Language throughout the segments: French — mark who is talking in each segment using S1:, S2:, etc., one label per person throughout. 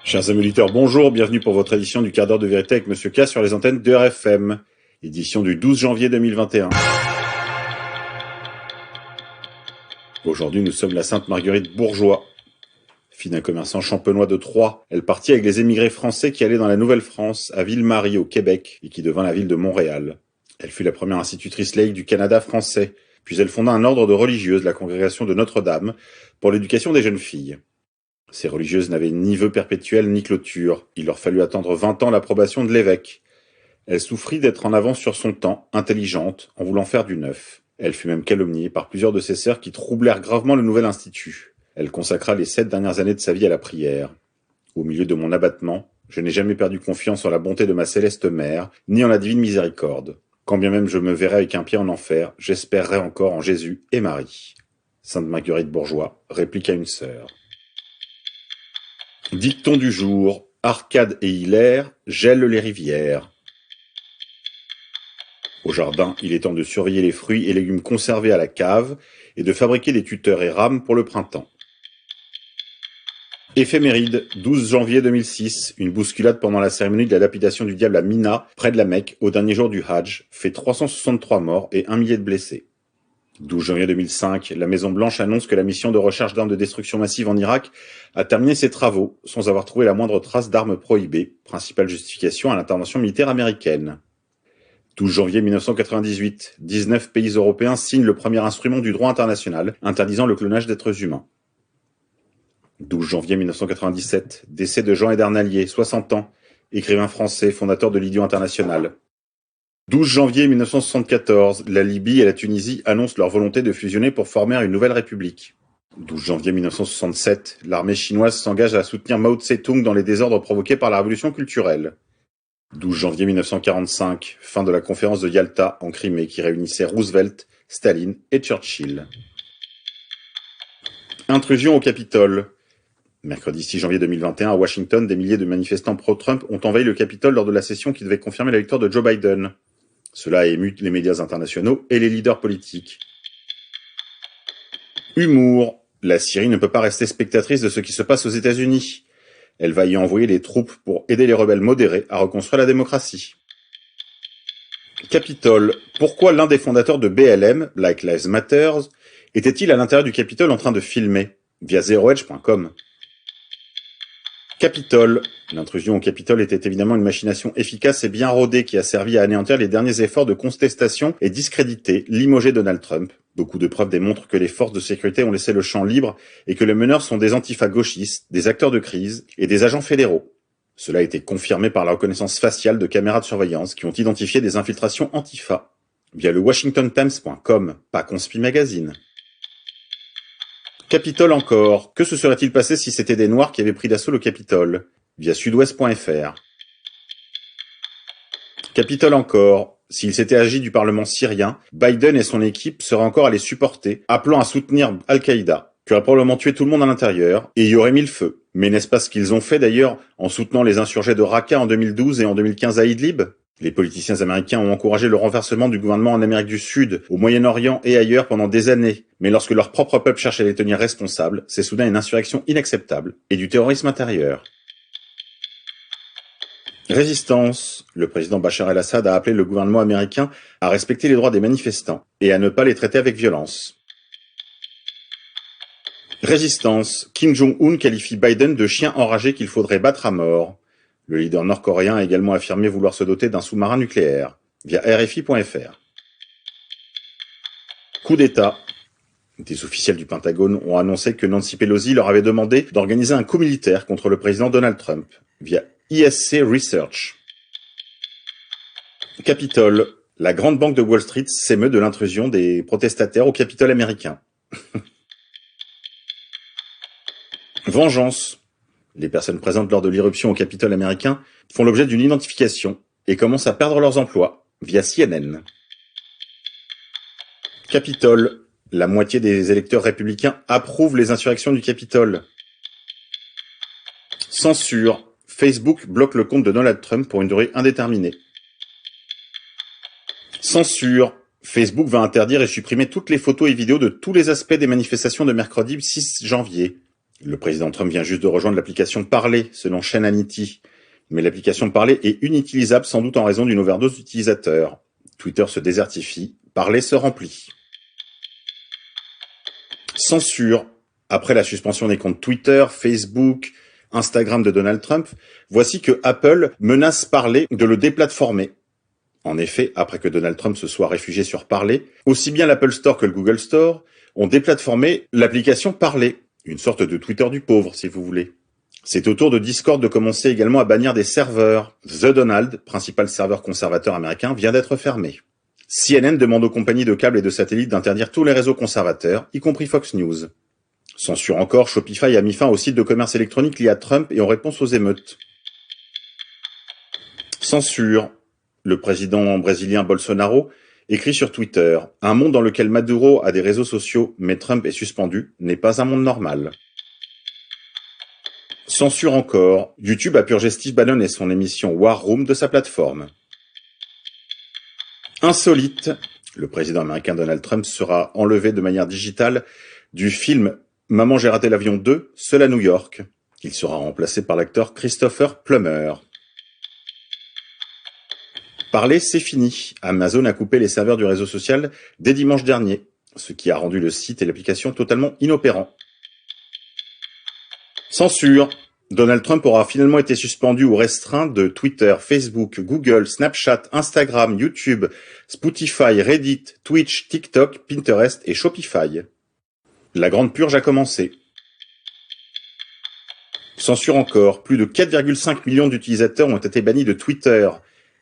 S1: Chers amis auditeurs, bonjour, bienvenue pour votre édition du quart d'heure de vérité avec Monsieur K sur les antennes de RFM, édition du 12 janvier 2021. Aujourd'hui, nous sommes la Sainte Marguerite Bourgeois. Fille d'un commerçant champenois de Troyes, elle partit avec les émigrés français qui allaient dans la Nouvelle-France, à Ville-Marie, au Québec, et qui devint la ville de Montréal. Elle fut la première institutrice laïque du Canada français, puis elle fonda un ordre de religieuses, la congrégation de Notre-Dame, pour l'éducation des jeunes filles. Ces religieuses n'avaient ni vœu perpétuel ni clôture. Il leur fallut attendre 20 ans l'approbation de l'évêque. Elle souffrit d'être en avance sur son temps, intelligente, en voulant faire du neuf. Elle fut même calomniée par plusieurs de ses sœurs qui troublèrent gravement le nouvel institut. Elle consacra les 7 dernières années de sa vie à la prière. Au milieu de mon abattement, je n'ai jamais perdu confiance en la bonté de ma céleste mère, ni en la divine miséricorde. Quand bien même je me verrai avec un pied en enfer, j'espérerai encore en Jésus et Marie. Sainte Marguerite Bourgeois répliqua une sœur. Dicton du jour, Arcade et Hilaire gèlent les rivières. Au jardin, il est temps de surveiller les fruits et légumes conservés à la cave et de fabriquer des tuteurs et rames pour le printemps. Éphéméride, 12 janvier 2006, une bousculade pendant la cérémonie de la lapidation du diable à Mina, près de la Mecque, au dernier jour du Hajj, fait 363 morts et 1 millier de blessés. 12 janvier 2005, la Maison-Blanche annonce que la mission de recherche d'armes de destruction massive en Irak a terminé ses travaux sans avoir trouvé la moindre trace d'armes prohibées, principale justification à l'intervention militaire américaine. 12 janvier 1998, 19 pays européens signent le premier instrument du droit international interdisant le clonage d'êtres humains. 12 janvier 1997, décès de Jean Edernalier, 60 ans, écrivain français, fondateur de l'Idiot International. 12 janvier 1974, la Libye et la Tunisie annoncent leur volonté de fusionner pour former une nouvelle république. 12 janvier 1967, l'armée chinoise s'engage à soutenir Mao Tse-tung dans les désordres provoqués par la révolution culturelle. 12 janvier 1945, fin de la conférence de Yalta en Crimée qui réunissait Roosevelt, Staline et Churchill. Intrusion au Capitole. Mercredi 6 janvier 2021, à Washington, des milliers de manifestants pro-Trump ont envahi le Capitole lors de la session qui devait confirmer la victoire de Joe Biden. Cela a ému les médias internationaux et les leaders politiques. Humour. La Syrie ne peut pas rester spectatrice de ce qui se passe aux États-Unis. Elle va y envoyer des troupes pour aider les rebelles modérés à reconstruire la démocratie. Capitole. Pourquoi l'un des fondateurs de BLM, Black Lives Matter, était-il à l'intérieur du Capitole en train de filmer via zeroedge.com. Capitole. L'intrusion au Capitole était évidemment une machination efficace et bien rodée qui a servi à anéantir les derniers efforts de contestation et discréditer, limoger Donald Trump. Beaucoup de preuves démontrent que les forces de sécurité ont laissé le champ libre et que les meneurs sont des antifas gauchistes, des acteurs de crise et des agents fédéraux. Cela a été confirmé par la reconnaissance faciale de caméras de surveillance qui ont identifié des infiltrations antifa via le WashingtonTimes.com, pas Conspi Magazine. Capitole encore. Que se serait-il passé si c'était des Noirs qui avaient pris d'assaut le Capitole via Sudouest.fr. Capitole encore. S'il s'était agi du Parlement syrien, Biden et son équipe seraient encore allés supporter, appelant à soutenir Al-Qaïda, qui aurait probablement tué tout le monde à l'intérieur, et y aurait mis le feu. Mais n'est-ce pas ce qu'ils ont fait d'ailleurs en soutenant les insurgés de Raqqa en 2012 et en 2015 à Idlib ? Les politiciens américains ont encouragé le renversement du gouvernement en Amérique du Sud, au Moyen-Orient et ailleurs pendant des années. Mais lorsque leur propre peuple cherche à les tenir responsables, c'est soudain une insurrection inacceptable et du terrorisme intérieur. Résistance. Le président Bachar el-Assad a appelé le gouvernement américain à respecter les droits des manifestants et à ne pas les traiter avec violence. Résistance. Kim Jong-un qualifie Biden de chien enragé qu'il faudrait battre à mort. Le leader nord-coréen a également affirmé vouloir se doter d'un sous-marin nucléaire, via RFI.fr. Coup d'État. Des officiels du Pentagone ont annoncé que Nancy Pelosi leur avait demandé d'organiser un coup militaire contre le président Donald Trump, via ISC Research. Capitole. La grande banque de Wall Street s'émeut de l'intrusion des protestataires au Capitole américain. Vengeance. Les personnes présentes lors de l'irruption au Capitole américain font l'objet d'une identification et commencent à perdre leurs emplois via CNN. Capitole. La moitié des électeurs républicains approuvent les insurrections du Capitole. Censure. Facebook bloque le compte de Donald Trump pour une durée indéterminée. Censure. Facebook va interdire et supprimer toutes les photos et vidéos de tous les aspects des manifestations de mercredi 6 janvier. Le président Trump vient juste de rejoindre l'application Parler, selon Sean Hannity. Mais l'application Parler est inutilisable sans doute en raison d'une overdose d'utilisateurs. Twitter se désertifie, Parler se remplit. Censure. Après la suspension des comptes Twitter, Facebook, Instagram de Donald Trump, voici que Apple menace Parler de le déplatformer. En effet, après que Donald Trump se soit réfugié sur Parler, aussi bien l'Apple Store que le Google Store ont déplatformé l'application Parler, une sorte de Twitter du pauvre, si vous voulez. C'est au tour de Discord de commencer également à bannir des serveurs. The Donald, principal serveur conservateur américain, vient d'être fermé. CNN demande aux compagnies de câbles et de satellites d'interdire tous les réseaux conservateurs, y compris Fox News. Censure encore, Shopify a mis fin aux sites de commerce électronique liés à Trump et en réponse aux émeutes. Censure. Le président brésilien Bolsonaro écrit sur Twitter « Un monde dans lequel Maduro a des réseaux sociaux mais Trump est suspendu n'est pas un monde normal ». Censure encore. YouTube a purgé Steve Bannon et son émission War Room de sa plateforme. Insolite. Le président américain Donald Trump sera enlevé de manière digitale du film Maman j'ai raté l'avion 2, seul à New York. Il sera remplacé par l'acteur Christopher Plummer. Parler, c'est fini. Amazon a coupé les serveurs du réseau social dès dimanche dernier, ce qui a rendu le site et l'application totalement inopérants. Censure. Donald Trump aura finalement été suspendu ou restreint de Twitter, Facebook, Google, Snapchat, Instagram, YouTube, Spotify, Reddit, Twitch, TikTok, Pinterest et Shopify. La grande purge a commencé. Censure encore. Plus de 4,5 millions d'utilisateurs ont été bannis de Twitter.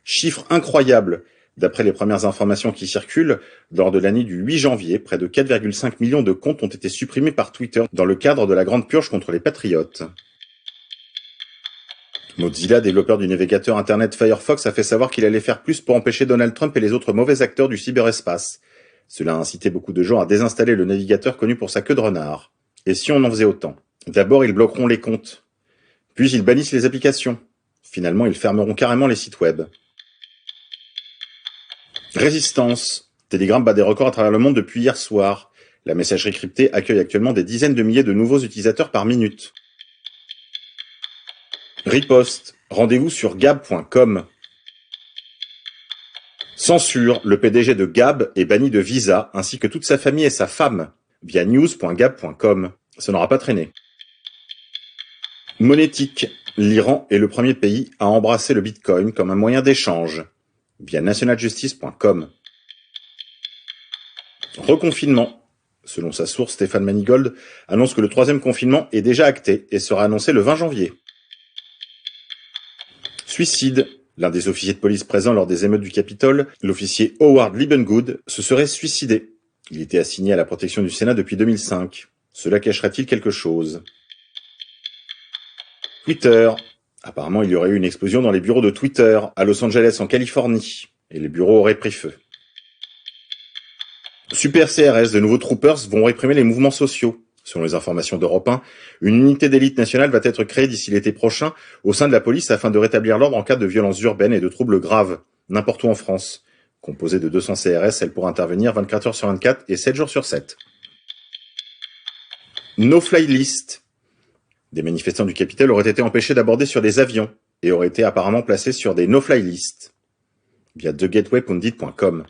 S1: Chiffre incroyable. D'après les premières informations qui circulent, lors de l'année du 8 janvier, près de 4,5 millions de comptes ont été supprimés par Twitter dans le cadre de la grande purge contre les patriotes. Mozilla, développeur du navigateur internet Firefox, a fait savoir qu'il allait faire plus pour empêcher Donald Trump et les autres mauvais acteurs du cyberespace. Cela a incité beaucoup de gens à désinstaller le navigateur connu pour sa queue de renard. Et si on en faisait autant? D'abord, ils bloqueront les comptes. Puis, ils bannissent les applications. Finalement, ils fermeront carrément les sites web. Résistance. Telegram bat des records à travers le monde depuis hier soir. La messagerie cryptée accueille actuellement des dizaines de milliers de nouveaux utilisateurs par minute. Riposte. Rendez-vous sur gab.com. Censure. Le PDG de Gab est banni de Visa, ainsi que toute sa famille et sa femme, via news.gab.com. Ça n'aura pas traîné. Monétique. L'Iran est le premier pays à embrasser le Bitcoin comme un moyen d'échange, via nationaljustice.com. Reconfinement. Selon sa source, Stéphane Manigold annonce que le 3e confinement est déjà acté et sera annoncé le 20 janvier. Suicide. L'un des officiers de police présents lors des émeutes du Capitole, l'officier Howard Liebengood, se serait suicidé. Il était assigné à la protection du Sénat depuis 2005. Cela cacherait-il quelque chose? Twitter. Apparemment, il y aurait eu une explosion dans les bureaux de Twitter, à Los Angeles, en Californie, et les bureaux auraient pris feu. Super CRS, de nouveaux troopers vont réprimer les mouvements sociaux. Selon les informations d'Europe 1, une unité d'élite nationale va être créée d'ici l'été prochain au sein de la police afin de rétablir l'ordre en cas de violences urbaines et de troubles graves, n'importe où en France. Composée de 200 CRS, elle pourra intervenir 24 heures sur 24 et 7 jours sur 7. No-fly list. Des manifestants du Capitole auraient été empêchés d'aborder sur des avions et auraient été apparemment placés sur des no-fly lists via thegatewaypundit.com.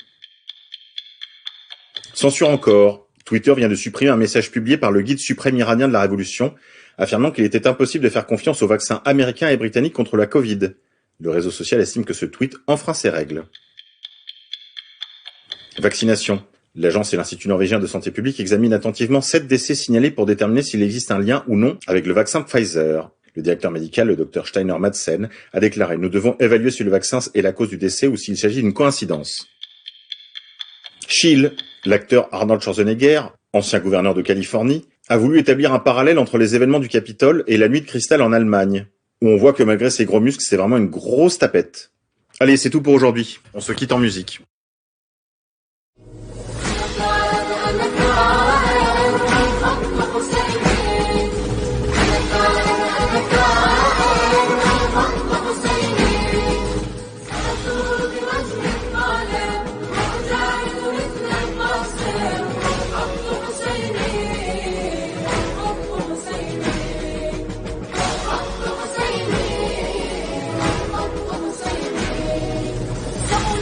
S1: Censure encore. Twitter vient de supprimer un message publié par le guide suprême iranien de la Révolution, affirmant qu'il était impossible de faire confiance aux vaccins américains et britanniques contre la Covid. Le réseau social estime que ce tweet enfreint ces règles. Vaccination. L'agence et l'Institut norvégien de santé publique examinent attentivement 7 décès signalés pour déterminer s'il existe un lien ou non avec le vaccin Pfizer. Le directeur médical, le Dr Steiner Madsen, a déclaré « Nous devons évaluer si le vaccin est la cause du décès ou s'il s'agit d'une coïncidence ». Chill. L'acteur Arnold Schwarzenegger, ancien gouverneur de Californie, a voulu établir un parallèle entre les événements du Capitole et la nuit de cristal en Allemagne, où on voit que malgré ses gros muscles, c'est vraiment une grosse tapette. Allez, c'est tout pour aujourd'hui. On se quitte en musique.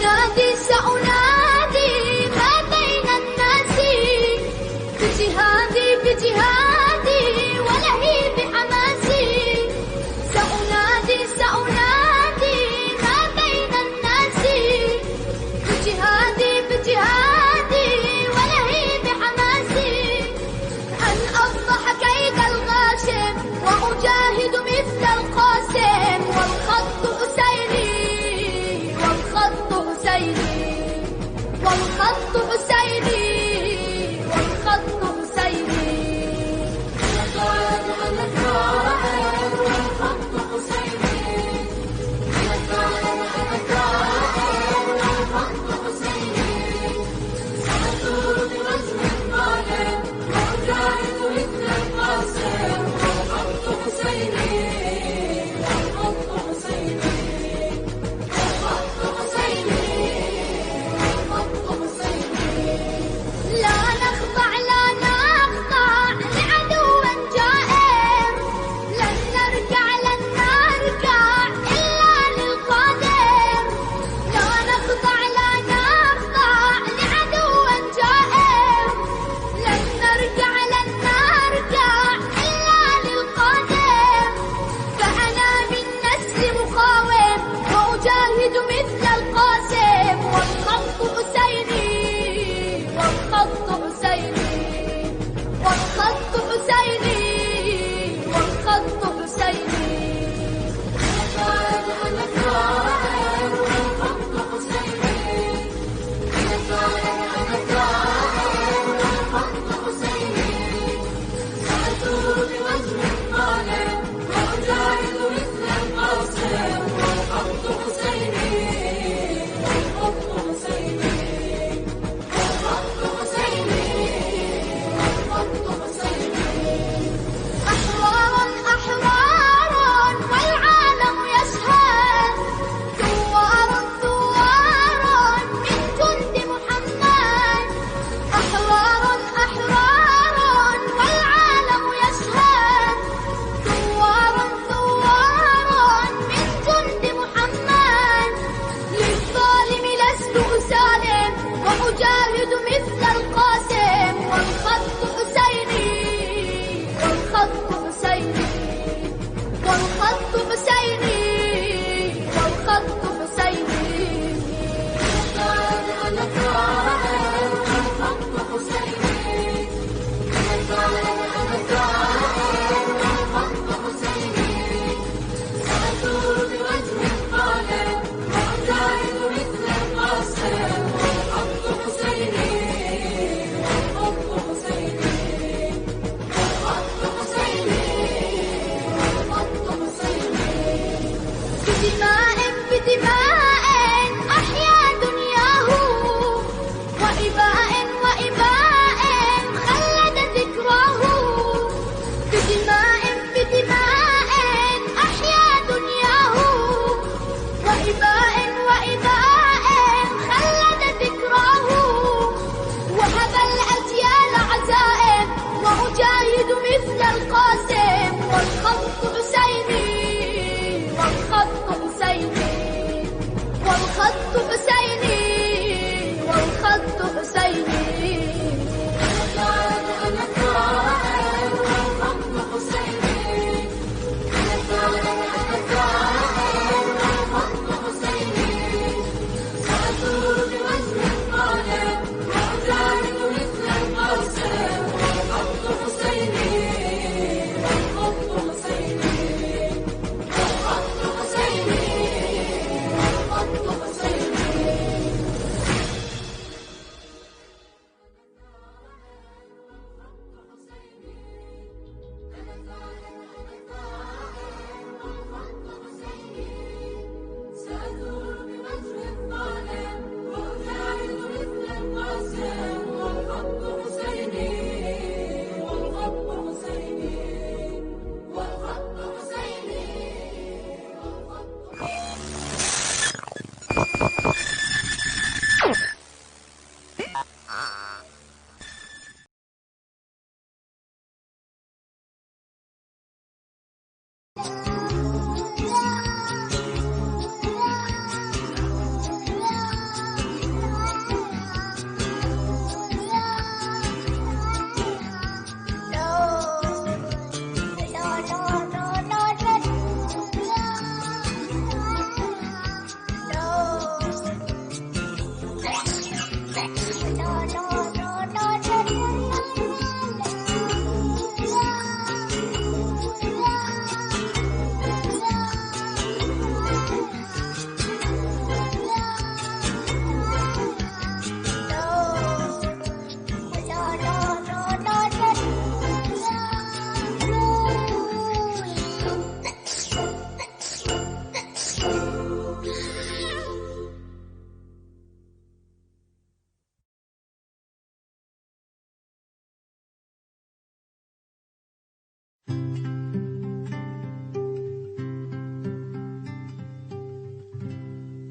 S2: سأنادي سأنادي ما بين الناس بجهادي بجهادي ولهي بحماسي سأنادي سأنادي ما بين الناس بجهادي بجهادي ولهي بحماسي أن أفضح كيد الغاشم وأجاهد مثل القاسم والخط حسيني والخط حسيني والخط حسيني والخط حسيني والخط حسيني سأثور بوزن الظالم وأجاهد مثل القاسم والخط حسيني والخط حسيني والخط حسيني والخط حسيني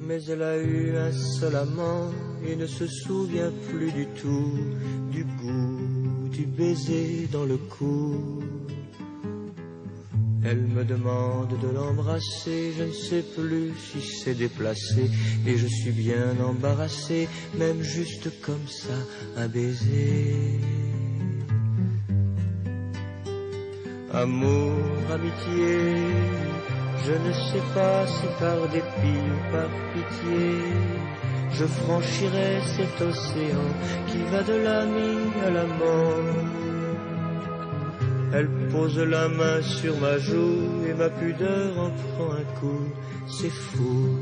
S3: Mais elle a eu un seul amant et ne se souvient plus du tout du goût du baiser dans le cou. Elle me demande de l'embrasser, je ne sais plus si c'est déplacé, et je suis bien embarrassé, même juste comme ça, un baiser. Amour, amitié, je ne sais pas si par dépit ou par pitié, je franchirai cet océan qui va de l'ami à la mort. Elle pose la main sur ma joue et ma pudeur en prend un coup. C'est fou,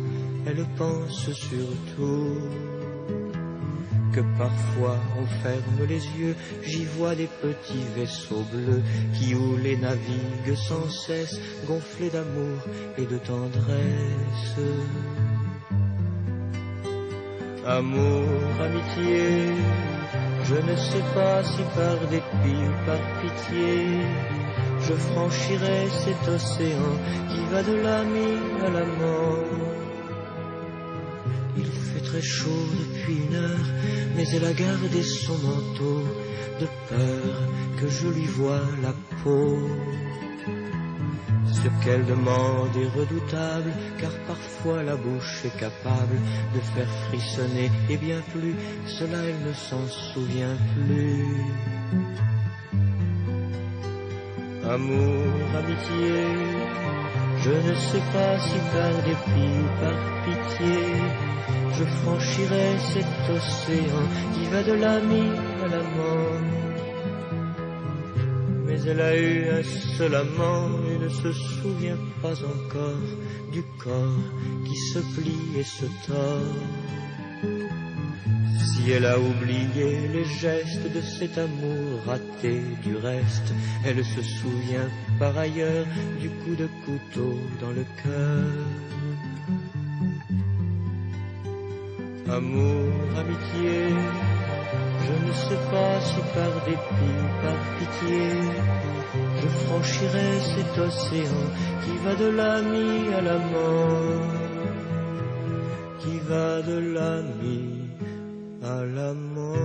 S3: elle pense surtout que parfois on ferme les yeux, j'y vois des petits vaisseaux bleus qui houlent et naviguent sans cesse, gonflés d'amour et de tendresse. Amour, amitié, je ne sais pas si par dépit ou par pitié, je franchirai cet océan qui va de l'ami à la mort. Il fait très chaud depuis une heure, mais elle a gardé son manteau, de peur que je lui voie la peau. Ce qu'elle demande est redoutable, car parfois la bouche est capable de faire frissonner, et bien plus, cela elle ne s'en souvient plus. Amour, amitié, je ne sais pas si par dépit ou par pitié, je franchirai cet océan qui va de l'ami à la mort. Mais elle a eu un seul amant et ne se souvient pas encore du corps qui se plie et se tord. Si elle a oublié les gestes de cet amour raté du reste, elle se souvient par ailleurs du coup de couteau dans le cœur. Amour, amitié, je ne sais pas si par dépit ou par pitié, je franchirai cet océan qui va de l'ami à la mort, qui va de l'ami à la mort.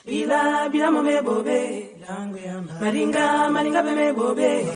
S4: Bila bila mome bobe, maringa maringa beme bobe.